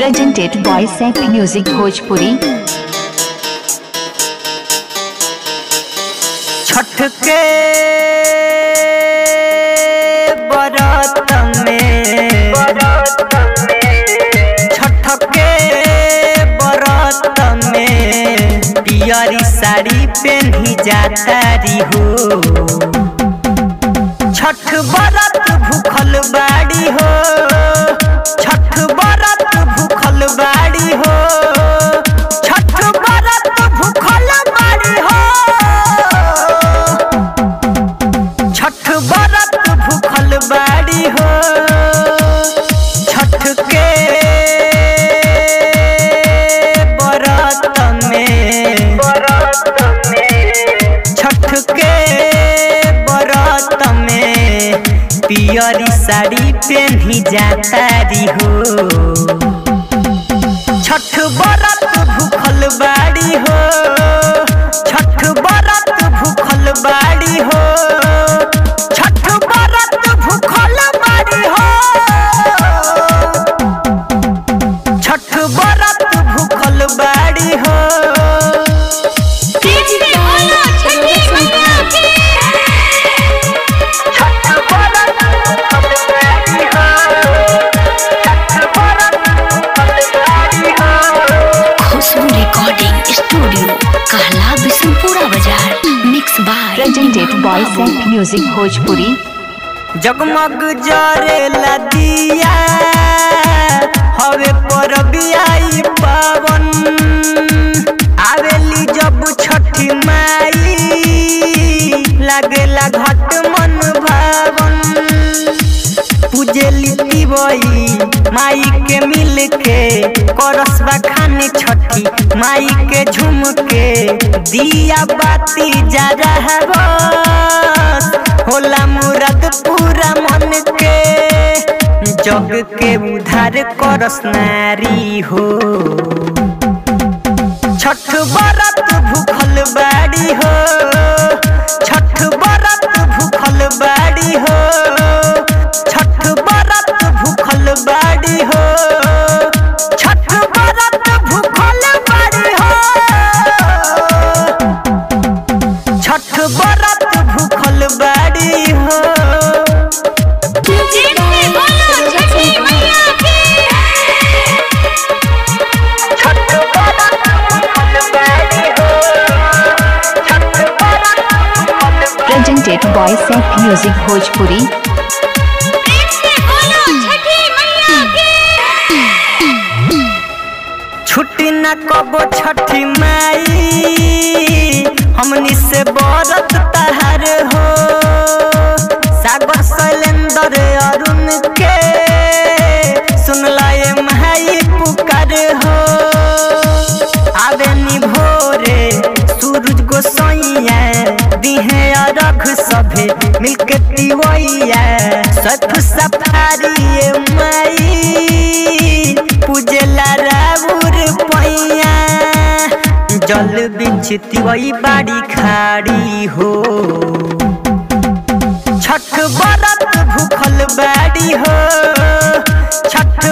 Presented by Sep Music Bhojpuri। Chhath के बरत में पियरी साड़ी पहनी जातारी हो। छठ बरत भूखल बाड़ी हो, छठ बरत भूखल बाड़ी हो, छठ बरत भूखल बाड़ी हो, छठ बरत भूखल बाड़ी हो। छठ के बरत में पियरी साड़ी पहनी जातारी हो। छठ बरत भूखल बाड़ी हो, छठ बरत भूखल बाड़ी हो, छठ बरत भूखल बाड़ी हो, छठ बरत भूखल बाड़ी हो। Presented by Sep Music Bhojpuri। जगमग जरेला दिया हवे परबियाई पावन, आवेली जब छठी माई लागेला घट मन भावन। पूजेली तिवई माई के मिल के करसबा खाने छठी माई के झूम के दिया बाती जा रहा बस होला मुराद पूरा मन के। जग के उधार करस नारी हो। छठ बरत भूखल बाड़ी हो, छठ बरत भूखल बाड़ी हो, छठ बरत भूखल बाड़ी हो, छठ बरत भूखल बाड़ी हो, छठ बरत भूखल बाड़ी हो। Presented by Sep Music Bhojpuri। छुट्टी न कबो छठी माई हमनी से बरत तहार हो। सागर शैलेंद्र अरुण के सुनला ये माई पुकार हो। आवेनी भोरे सूरज गोसाइया दिहे अरघ सभे मिलके तिवैया। सठ सफारी माई पूजेला राउर पैया। जल बिछ तिवई बाड़ी खाड़ी हो। छठ बरत भूखल बाड़ी हो, छठ